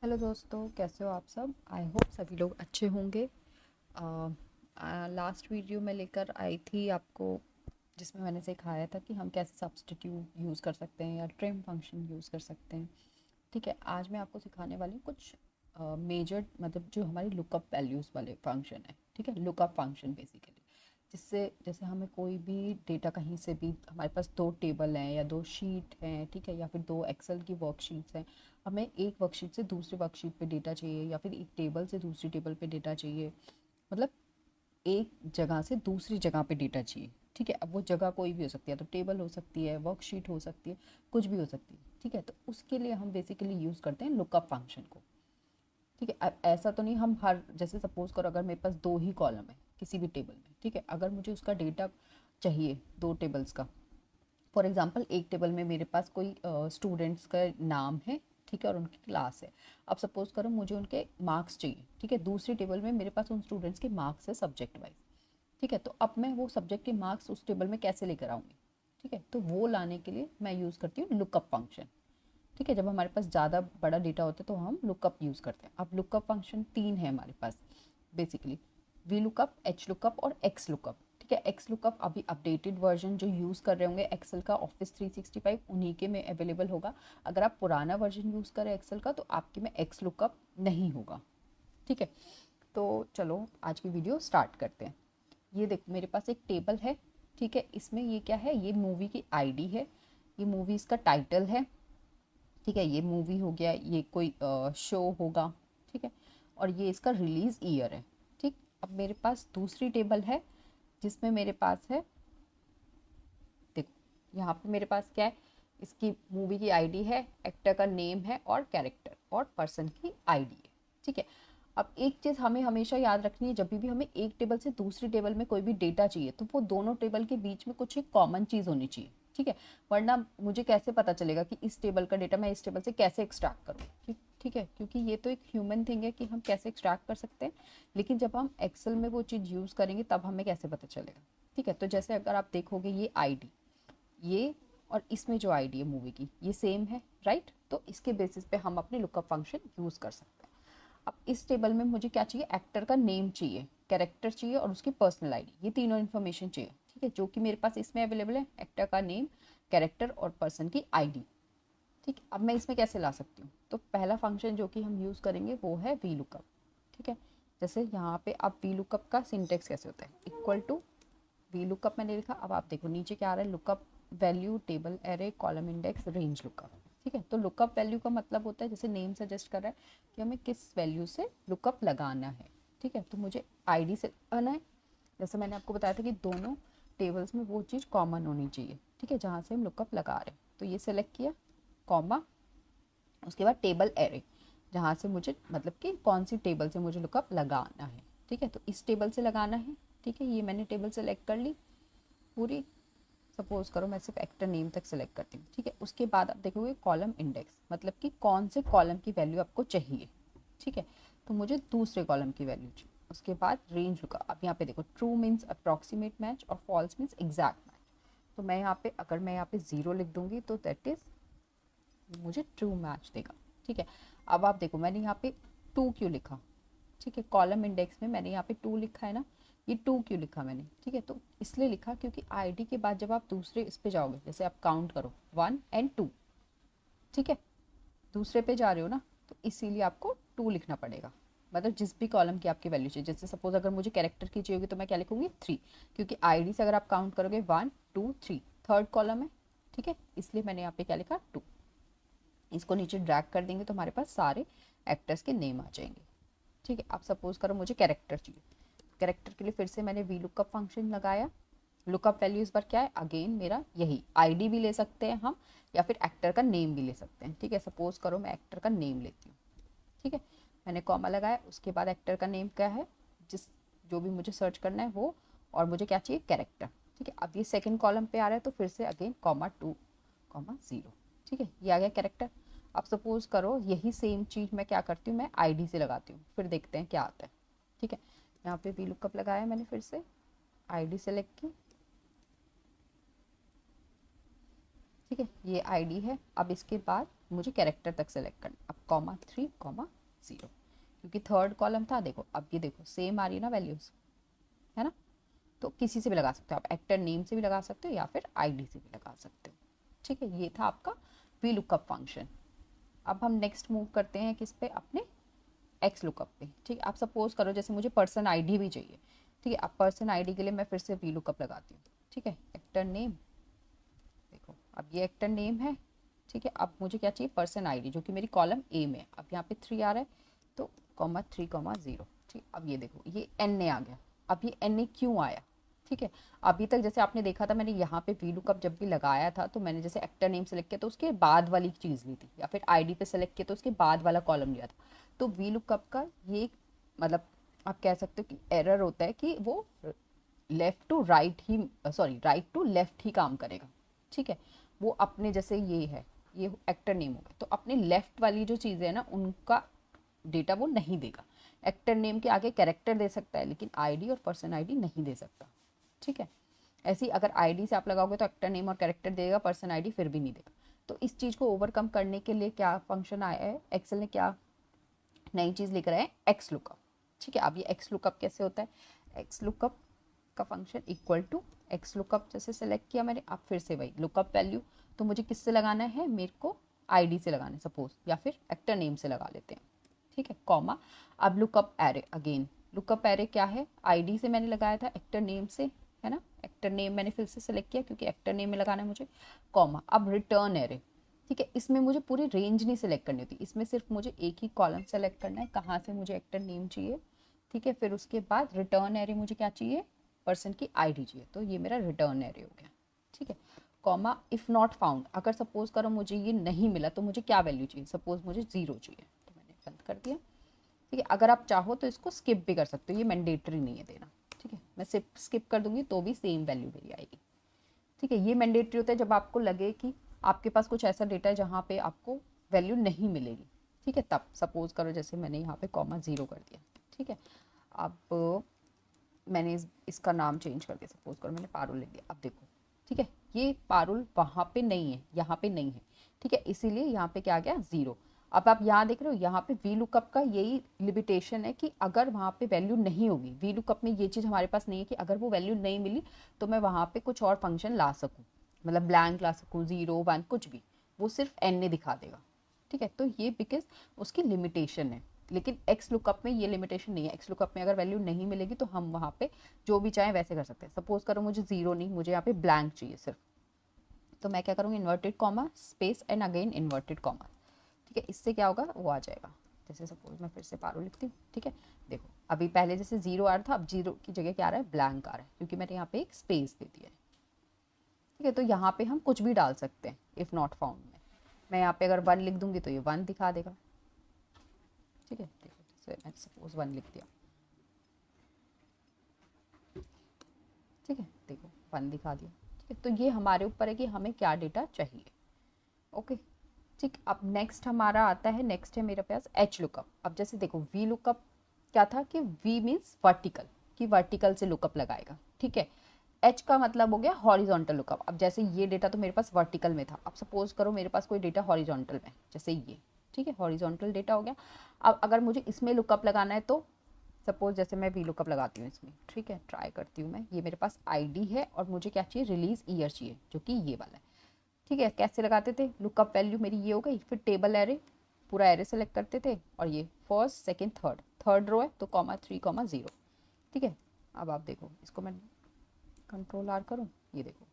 Hello दोस्तों, कैसे हो आप सब। आई होप सभी लोग अच्छे होंगे। लास्ट वीडियो में लेकर आई थी आपको, जिसमें मैंने सिखाया था कि हम कैसे सब्स्टिट्यूट यूज़ कर सकते हैं या ट्रिम फंक्शन यूज़ कर सकते हैं। ठीक है, आज मैं आपको सिखाने वाली हूँ कुछ मेजर, मतलब जो हमारी लुकअप वैल्यूज़ वाले फंक्शन है। ठीक है, लुकअप फंक्शन बेसिकली, जिससे जैसे हमें कोई भी डेटा कहीं से भी, हमारे पास दो टेबल हैं या दो शीट हैं, ठीक है, या फिर दो एक्सेल की वर्कशीट्स हैं। हमें एक वर्कशीट से दूसरी वर्कशीट पे डेटा चाहिए या फिर एक टेबल से दूसरी टेबल पे डेटा चाहिए, मतलब एक जगह से दूसरी जगह पे डेटा चाहिए। ठीक है, अब वो जगह कोई भी हो सकती है, तो टेबल हो सकती है, वर्कशीट हो सकती है, कुछ भी हो सकती है। ठीक है, तो उसके लिए हम बेसिकली यूज़ करते हैं लुकअप फंक्शन को। ठीक है, अब ऐसा तो नहीं हम हर, जैसे सपोज करो अगर मेरे पास दो ही कॉलम है किसी भी टेबल में, ठीक है, अगर मुझे उसका डेटा चाहिए दो टेबल्स का। फॉर एग्जांपल एक टेबल में मेरे पास कोई स्टूडेंट्स का नाम है, ठीक है, और उनकी क्लास है। अब सपोज करो मुझे उनके मार्क्स चाहिए, ठीक है, दूसरी टेबल में मेरे पास उन स्टूडेंट्स के मार्क्स है सब्जेक्ट वाइज। ठीक है, तो अब मैं वो सब्जेक्ट के मार्क्स उस टेबल में कैसे लेकर आऊँगी। ठीक है, तो वो लाने के लिए मैं यूज़ करती हूँ लुकअप फंक्शन। ठीक है, जब हमारे पास ज़्यादा बड़ा डेटा होता है तो हम लुकअप यूज़ करते हैं। अब लुकअप फंक्शन तीन है हमारे पास basically, V lookup, H lookup और एक्स लुकअप। ठीक है, एक्स लुकअप अभी अपडेटेड वर्जन जो यूज़ कर रहे होंगे एक्सेल का, ऑफिस 365 उन्हीं के में अवेलेबल होगा। अगर आप पुराना वर्जन यूज़ करें एक्सेल का तो आपके में एक्स लुकअप नहीं होगा। ठीक है, तो चलो आज की वीडियो स्टार्ट करते हैं। ये देखो मेरे पास एक टेबल है। ठीक है, इसमें ये क्या है, ये मूवी की आईडी है, ये मूवी इसका टाइटल है। ठीक है, ये मूवी हो गया, ये कोई शो होगा। ठीक है, और ये इसका रिलीज ईयर है। ठीक, अब मेरे पास दूसरी टेबल है जिसमें मेरे पास है, देखो यहाँ पे मेरे पास क्या है, इसकी मूवी की आईडी है, एक्टर का नेम है और कैरेक्टर और पर्सन की आईडी है। ठीक है, अब एक चीज़ हमें हमेशा याद रखनी है, जब भी हमें एक टेबल से दूसरी टेबल में कोई भी डेटा चाहिए तो वो दोनों टेबल के बीच में कुछ एक कॉमन चीज़ होनी चाहिए। ठीक है, वरना मुझे कैसे पता चलेगा कि इस टेबल का डेटा मैं इस टेबल से कैसे एक्सट्रैक्ट करूँ। ठीक है, क्योंकि ये तो एक ह्यूमन थिंग है कि हम कैसे एक्सट्रैक्ट कर सकते हैं, लेकिन जब हम एक्सेल में वो चीज़ यूज़ करेंगे तब हमें कैसे पता चलेगा। ठीक है, तो जैसे अगर आप देखोगे ये आईडी, ये और इसमें जो आईडी है मूवी की ये सेम है, राइट, तो इसके बेसिस पे हम अपने लुकअप फंक्शन यूज़ कर सकते हैं। अब इस टेबल में मुझे क्या चाहिए, एक्टर का नेम चाहिए, कैरेक्टर चाहिए और उसकी पर्सनल आईडी, ये तीनों इन्फॉर्मेशन चाहिए। ठीक है, जो कि मेरे पास इसमें अवेलेबल है, एक्टर का नेम, कैरेक्टर और पर्सन की आईडी। ठीक, अब मैं इसमें कैसे ला सकती हूँ, तो पहला फंक्शन जो कि हम यूज़ करेंगे वो है वी लुकअप। ठीक है, जैसे यहाँ पे अब वी लुकअप का सिंटेक्स कैसे होता है, इक्वल टू वी लुकअप मैंने लिखा। अब आप देखो नीचे क्या आ रहा है, lookup value table array column index range lookup. ठीक है, तो लुकअप वैल्यू का मतलब होता है, जैसे नेम सजेस्ट कर रहा है कि हमें किस वैल्यू से लुकअप लगाना है। ठीक है, तो मुझे आईडी से लगाना है। जैसे मैंने आपको बताया था कि दोनों टेबल्स में वो चीज़ कॉमन होनी चाहिए। ठीक है, जहाँ से हम लुकअप लगा रहे हैं, तो ये सेलेक्ट किया, कॉमा, उसके बाद टेबल एरे, जहाँ से मुझे, मतलब कि कौन सी टेबल से मुझे लुकअप लगाना है। ठीक है, तो इस टेबल से लगाना है। ठीक है, ये मैंने टेबल सेलेक्ट कर ली पूरी। सपोज करो मैं सिर्फ एक्टर नेम तक सेलेक्ट करती हूँ। ठीक है, उसके बाद आप देखोगे कॉलम इंडेक्स, मतलब कि कौन से कॉलम की वैल्यू आपको चाहिए। ठीक है, तो मुझे दूसरे कॉलम की वैल्यू चाहिए। उसके बाद रेंज रुका, अब यहाँ पे देखो ट्रू मीन्स अप्रॉक्सीमेट मैच और फॉल्स मीन्स एग्जैक्ट मैच। तो मैं यहाँ पे, अगर मैं यहाँ पे ज़ीरो लिख दूंगी तो दैट इज मुझे ट्रू मैच देगा। ठीक है, अब आप देखो मैंने यहाँ पे टू क्यों लिखा। ठीक है, कॉलम इंडेक्स में मैंने यहाँ पे टू लिखा है ना, ये टू क्यों लिखा मैंने, ठीक है, तो इसलिए लिखा क्योंकि आईडी के बाद जब आप दूसरे इस पे जाओगे, जैसे आप काउंट करो 1 और 2, ठीक है, दूसरे पे जा रहे हो ना, तो इसीलिए आपको टू लिखना पड़ेगा। मतलब जिस भी कॉलम की आपकी वैल्यू चाहिए, जैसे सपोज अगर मुझे कैरेक्टर की चाहिए होगी तो मैं क्या लिखूंगी 3, क्योंकि आईडी से अगर आप काउंट करोगे 1 2 3, थर्ड कॉलम है। ठीक है, इसलिए मैंने यहाँ पे क्या लिखा 2। इसको नीचे ड्रैग कर देंगे तो हमारे पास सारे एक्टर्स के नेम आ जाएंगे। ठीक है, आप सपोज करो मुझे कैरेक्टर चाहिए, कैरेक्टर के लिए फिर से मैंने वी लुकअप फंक्शन लगाया। लुकअप वैल्यू इस बार क्या है, अगेन मेरा यही, आईडी भी ले सकते हैं हम या फिर एक्टर का नेम भी ले सकते हैं। ठीक है, सपोज करो मैं एक्टर का नेम लेती हूँ। ठीक है, मैंने कॉमा लगाया, उसके बाद एक्टर का नेम क्या है, जिस जो भी मुझे सर्च करना है वो, और मुझे क्या चाहिए, कैरेक्टर। ठीक है, अब ये सेकंड कॉलम पे आ रहा है तो फिर से अगेन कॉमा 2 कॉमा 0। ठीक है, ये आ गया कैरेक्टर। अब सपोज करो यही सेम चीज़ मैं क्या करती हूँ, मैं आईडी से लगाती हूँ, फिर देखते हैं क्या आता है। ठीक है, यहाँ पे वी लुकअप लगाया मैंने, फिर से आईडी सेलेक्ट की, ठीक है, ये आईडी है। अब इसके बाद मुझे कैरेक्टर तक सेलेक्ट करना, अब कॉमा 3 कॉमा 0, क्योंकि थर्ड कॉलम था। देखो अब ये देखो सेम आ रही है ना वैल्यूज, है ना। तो किसी से भी लगा सकते हो आप, एक्टर नेम से भी लगा सकते हो या फिर आईडी से भी लगा सकते हो। ठीक है, ये था आपका वी लुकअप फंक्शन। अब हम नेक्स्ट मूव करते हैं किस पे, अपने एक्स लुकअप पे। ठीक है, आप सपोज करो जैसे मुझे पर्सन आईडी भी चाहिए। ठीक है, अब पर्सन आईडी के लिए मैं फिर से वी लुकअप लगाती हूँ। ठीक है, एक्टर नेम, देखो अब ये एक्टर नेम है। ठीक है, अब मुझे क्या चाहिए, पर्सन आईडी, जो कि मेरी कॉलम ए में है। अब यहाँ पे 3 आ रहा है, तो कॉमा 3 कॉमा 0। ठीक, अब ये देखो ये एन ए आ गया। अब ये एन ए क्यों आया, ठीक है, अभी तक जैसे आपने देखा था मैंने यहाँ पे वी लुकअप जब भी लगाया था तो मैंने जैसे एक्टर नेम सेलेक्ट किया तो उसके बाद वाली चीज़ ली थी, या फिर आईडी पे सेलेक्ट किया तो उसके बाद वाला कॉलम लिया था। तो वी लुकअप का ये मतलब आप कह सकते हो कि एरर होता है कि वो लेफ्ट टू राइट ही, सॉरी राइट टू लेफ्ट ही काम करेगा। ठीक है, वो अपने जैसे ये है, ये एक्टर नेम हो गया, तो अपने लेफ्ट वाली जो चीज़ें हैं ना उनका डेटा वो नहीं देगा। एक्टर नेम के आगे कैरेक्टर दे सकता है लेकिन आईडी और पर्सन आईडी नहीं दे सकता। ठीक है, ऐसे ही अगर आईडी से आप लगाओगे तो एक्टर नेम और कैरेक्टर देगा, पर्सन आईडी फिर भी नहीं देगा। तो इस चीज़ को ओवरकम करने के लिए क्या फंक्शन आया है, एक्सेल ने क्या नई चीज़ लेकर आए, एक्स लुकअप। ठीक है, अब ये एक्स लुकअप कैसे होता है, एक्स लुकअप का function equal to X lookup, जैसे सेलेक्ट किया मैंने, अब फिर से वही लुकअप वैल्यू, तो मुझे किससे लगाना है, मेरे को आईडी से लगाना है सपोज, या फिर एक्टर नेम से लगा लेते हैं। ठीक है, कॉमा, अब lookup array again, lookup array क्या है, आईडी से मैंने लगाया था, एक्टर नेम से, है ना, एक्टर नेम मैंने फिर से सेलेक्ट किया क्योंकि एक्टर नेम में लगाना है मुझे, कॉमा, अब रिटर्न एरे। ठीक है, इसमें मुझे पूरी रेंज नहीं सेलेक्ट करनी होती, इसमें सिर्फ मुझे एक ही कॉलम सेलेक्ट करना है, कहाँ से मुझे एक्टर नेम चाहिए। ठीक है, फिर उसके बाद रिटर्न एरे मुझे क्या चाहिए, पर्सन की आईडी चाहिए, तो ये मेरा रिटर्न एरे हो गया। ठीक है, कॉमा, इफ़ नॉट फाउंड, अगर सपोज करो मुझे ये नहीं मिला तो मुझे क्या वैल्यू चाहिए, सपोज मुझे 0 चाहिए, तो मैंने बंद कर दिया। ठीक है, अगर आप चाहो तो इसको स्किप भी कर सकते हो, ये मैंडेटरी नहीं है देना। ठीक है, मैं सिर्फ स्किप कर दूंगी तो भी सेम वैल्यू मेरी आएगी। ठीक है, ये मैंडेटरी होता है जब आपको लगे कि आपके पास कुछ ऐसा डेटा है जहाँ पे आपको वैल्यू नहीं मिलेगी। ठीक है, तब सपोज करो जैसे मैंने यहाँ पे कॉमा 0 कर दिया। ठीक है, अब मैंने इसका नाम चेंज कर दिया, सपोज करो मैंने पारुल लिख दिया। अब देखो, ठीक है, ये पारुल वहाँ पे नहीं है, यहाँ पे नहीं है। ठीक है, इसीलिए यहाँ पे क्या आ गया, 0। अब आप यहाँ देख रहे हो, यहाँ पे वी लुकअप का यही लिमिटेशन है कि अगर वहाँ पे वैल्यू नहीं होगी, वी लुकअप में ये चीज़ हमारे पास नहीं है कि अगर वो वैल्यू नहीं मिली तो मैं वहाँ पे कुछ और फंक्शन ला सकूँ, मतलब ब्लैंक ला सकूँ, 0 1 कुछ भी, वो सिर्फ एन ए दिखा देगा। ठीक है, तो ये बिकॉज उसकी लिमिटेशन है, लेकिन एक्स लुकअप में ये लिमिटेशन नहीं है। एक्स लुकअप में अगर वैल्यू नहीं मिलेगी तो हम वहाँ पे जो भी चाहें वैसे कर सकते हैं। सपोज करो मुझे 0 नहीं, मुझे यहाँ पे ब्लैंक चाहिए सिर्फ, तो मैं क्या करूँगी, inverted comma space and again inverted comma. ठीक है, इससे क्या होगा, वो आ जाएगा। जैसे सपोज मैं फिर से पारो लिखती हूँ। ठीक है, देखो अभी पहले जैसे 0 आ रहा था, अब 0 की जगह क्या आ रहा है, ब्लैंक आ रहा है, क्योंकि मैंने यहाँ पे एक स्पेस दे दिया है। ठीक है, तो यहाँ पे हम कुछ भी डाल सकते हैं इफ़ नॉट फाउंड में। मैं यहाँ पे अगर 1 लिख दूंगी तो ये 1 दिखा देगा। ठीक है, देखो जैसे मैं सपोज 1 लिख दिया। ठीक है, देखो 1 दिखा दिया। ठीक है, तो ये हमारे ऊपर है कि हमें क्या डेटा चाहिए। ओके, ठीक, अब नेक्स्ट हमारा आता है, नेक्स्ट है मेरे पास एच लुकअप। अब जैसे देखो वी लुकअप क्या था कि वी मीन्स वर्टिकल, कि वर्टिकल से लुकअप लगाएगा। ठीक है, एच का मतलब हो गया हॉरिजॉन्टल लुकअप। अब जैसे ये डेटा तो मेरे पास वर्टिकल में था, अब सपोज करो मेरे पास कोई डेटा हॉरिजॉन्टल में, जैसे ये। ठीक है, हॉरिजॉन्टल डेटा हो गया। अब अगर मुझे इसमें लुकअप लगाना है तो सपोज जैसे मैं वी लुकअप लगाती हूँ इसमें। ठीक है, ट्राई करती हूँ मैं, ये मेरे पास आईडी है और मुझे क्या चाहिए, रिलीज ईयर चाहिए, जो कि ये वाला है। ठीक है, कैसे लगाते थे, लुकअप वैल्यू मेरी ये हो गई, फिर टेबल एरे, पूरा एरे सेलेक्ट करते थे, और ये first second third, third row है तो कॉमा 3 कॉमा 0। ठीक है, अब आप देखो इसको मैं कंट्रोल आर करूँ, ये देखो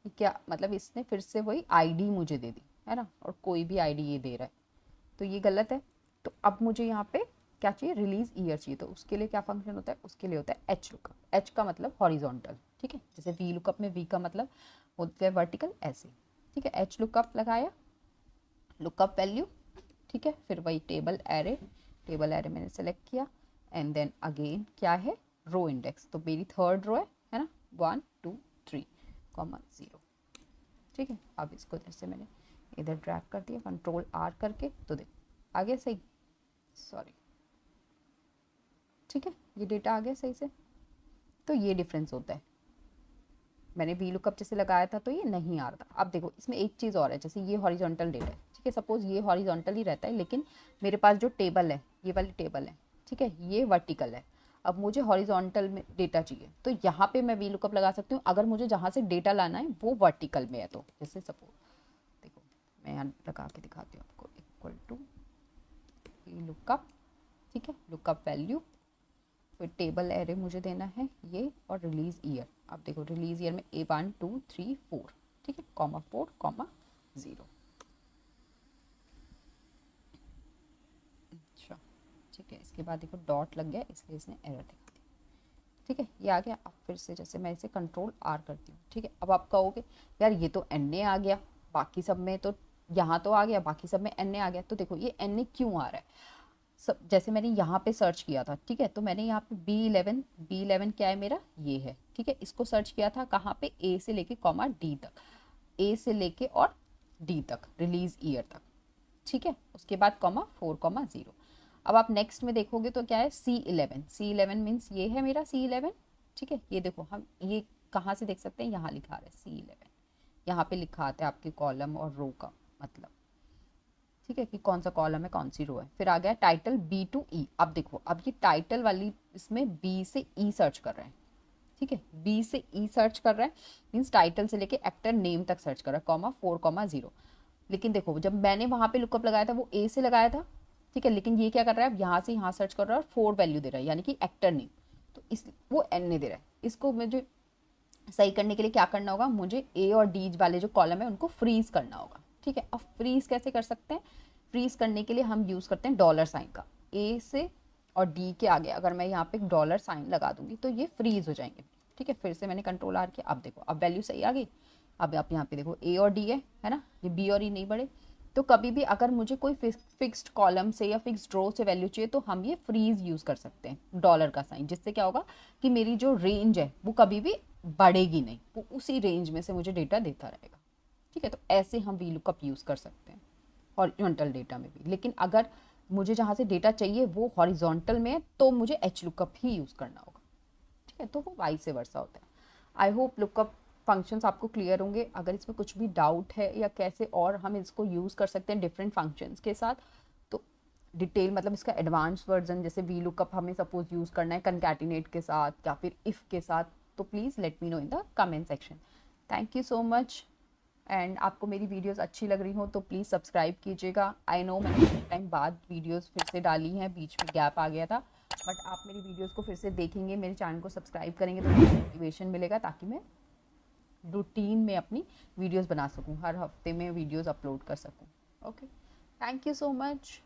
ये क्या मतलब, इसने फिर से वही आईडी मुझे दे दी है ना, और कोई भी आईडी ये दे रहा है, तो ये गलत है। तो अब मुझे यहाँ पे क्या चाहिए, रिलीज ईयर चाहिए, तो उसके लिए क्या फंक्शन होता है, उसके लिए होता है एच लुकअप। एच का मतलब हॉरिजॉन्टल। ठीक है, जैसे वी लुकअप में वी का मतलब होता है वर्टिकल, ऐसे। ठीक है, एच लुकअप लगाया, लुकअप वैल्यू। ठीक है, फिर वही टेबल एरे, टेबल एरे मैंने सेलेक्ट किया, एंड देन अगेन क्या है, रो इंडेक्स, तो मेरी थर्ड रो है ना, 1 2 3 कॉमा 0। ठीक है, अब इसको जैसे मैंने इधर ड्रैग कर दिया कंट्रोल आर करके, तो देखो आ गया सही, सॉरी। ठीक है, ये डेटा आ गया सही से, तो ये डिफरेंस होता है। मैंने वी लुकअप जैसे लगाया था तो ये नहीं आ रहा था। अब देखो इसमें एक चीज़ और है, जैसे ये हॉरिजॉन्टल डेटा है, ठीक है, सपोज ये हॉरिजॉन्टल ही रहता है, लेकिन मेरे पास जो टेबल है, ये वाली टेबल है, ठीक है, ये वर्टिकल है। अब मुझे हॉरिजॉन्टल में डेटा चाहिए, तो यहाँ पे मैं वी लुकअप लगा सकती हूँ अगर मुझे जहाँ से डेटा लाना है वो वर्टिकल में है। तो जैसे सपोज देखो मैं यहाँ लगा के दिखाती हूँ आपको, इक्वल टू वी लुकअप, ठीक है, लुकअप वैल्यू, फिर टेबल एरे मुझे देना है ये, और रिलीज ईयर। आप देखो रिलीज ईयर में A1 2 3 4, ठीक है, कॉमा 4 कॉमा 0। अच्छा ठीक है, इसके बाद देखो डॉट लग गया इसलिए इसने एरर दिखा दी, ठीक है, ये आ गया। अब फिर से जैसे मैं इसे कंट्रोल R करती हूँ, ठीक है, अब आप कहोगे यार ये तो NA आ गया, बाकी सब में तो यहाँ तो आ गया, बाकी सब में NA आ गया। तो देखो ये NA क्यों आ रहा है, सब जैसे मैंने यहाँ पे सर्च किया था, ठीक है, तो मैंने यहाँ पे B11 क्या है मेरा, ये है, ठीक है, इसको सर्च किया था कहाँ पे, A से लेके कॉमा D तक, A से लेके और D तक, रिलीज ईयर तक, ठीक है, उसके बाद कॉमा 4 कॉमा 0। अब आप नेक्स्ट में देखोगे तो क्या है, C11 मीन्स ये है मेरा C11, ठीक है, ये देखो हम ये कहाँ से देख सकते हैं, यहाँ लिखा रहा है C11, यहाँ पे लिखा आता है आपके कॉलम और रो का मतलब, ठीक है, कि कौन सा कॉलम है कौन सी रो है। फिर आ गया टाइटल B to E। अब देखो अब ये टाइटल वाली इसमें B से E सर्च कर रहे हैं, ठीक है, B से E सर्च कर रहा है मीन्स टाइटल से लेके एक्टर नेम तक सर्च कर रहा है, कॉमा 4 कॉमा 0। लेकिन देखो जब मैंने वहां पे लुकअप लगाया था वो A से लगाया था, ठीक है, लेकिन ये क्या कर रहा है, अब यहाँ से यहाँ सर्च कर रहा है और 4 वैल्यू दे रहा है यानी कि एक्टर नेम, तो इस वो NA दे रहा है। इसको मुझे सही करने के लिए क्या करना होगा, मुझे A और D वाले जो कॉलम है उनको फ्रीज करना होगा, ठीक है। अब फ्रीज कैसे कर सकते हैं, फ्रीज करने के लिए हम यूज करते हैं डॉलर साइन का, A से और D के आगे अगर मैं यहाँ पे एक डॉलर साइन लगा दूंगी तो ये फ्रीज हो जाएंगे, ठीक है। फिर से मैंने कंट्रोल R किया, अब देखो अब वैल्यू सही आ गई। अब आप यहाँ पे देखो A और D है ना, ये B और E नहीं बढ़े। तो कभी भी अगर मुझे कोई फिक्स्ड कॉलम से या फिक्स्ड रो से वैल्यू चाहिए तो हम ये फ्रीज यूज कर सकते हैं डॉलर का साइन, जिससे क्या होगा कि मेरी जो रेंज है वो कभी भी बढ़ेगी नहीं, वो उसी रेंज में से मुझे डेटा देता रहेगा, ठीक है। तो ऐसे हम वी लुकअप यूज कर सकते हैं हॉरिजॉन्टल डेटा में भी। लेकिन अगर मुझे जहाँ से डेटा चाहिए वो हॉरिजॉन्टल में है तो मुझे एच लुकअप ही यूज करना होगा, ठीक है। तो वो वाई से वर्सा होता है। आई होप लुकअप फंक्शंस आपको क्लियर होंगे। अगर इसमें कुछ भी डाउट है या कैसे और हम इसको यूज़ कर सकते हैं डिफरेंट फंक्शंस के साथ, तो डिटेल मतलब इसका एडवांस वर्जन जैसे वी लुकअप हमें सपोज यूज़ करना है कंकैटिनेट के साथ या फिर इफ़ के साथ, तो please let me know in the comment section. Thank you so much. And आपको मेरी वीडियोस अच्छी लग रही हो तो प्लीज़ सब्सक्राइब कीजिएगा। आई नो मैंने कुछ टाइम बाद वीडियोस फिर से डाली हैं, बीच में गैप आ गया था, बट आप मेरी वीडियोस को फिर से देखेंगे, मेरे चैनल को सब्सक्राइब करेंगे तो मुझे मोटिवेशन मिलेगा ताकि मैं रूटीन में अपनी वीडियोस बना सकूं, हर हफ्ते में वीडियोस अपलोड कर सकूं। Okay, thank you so much.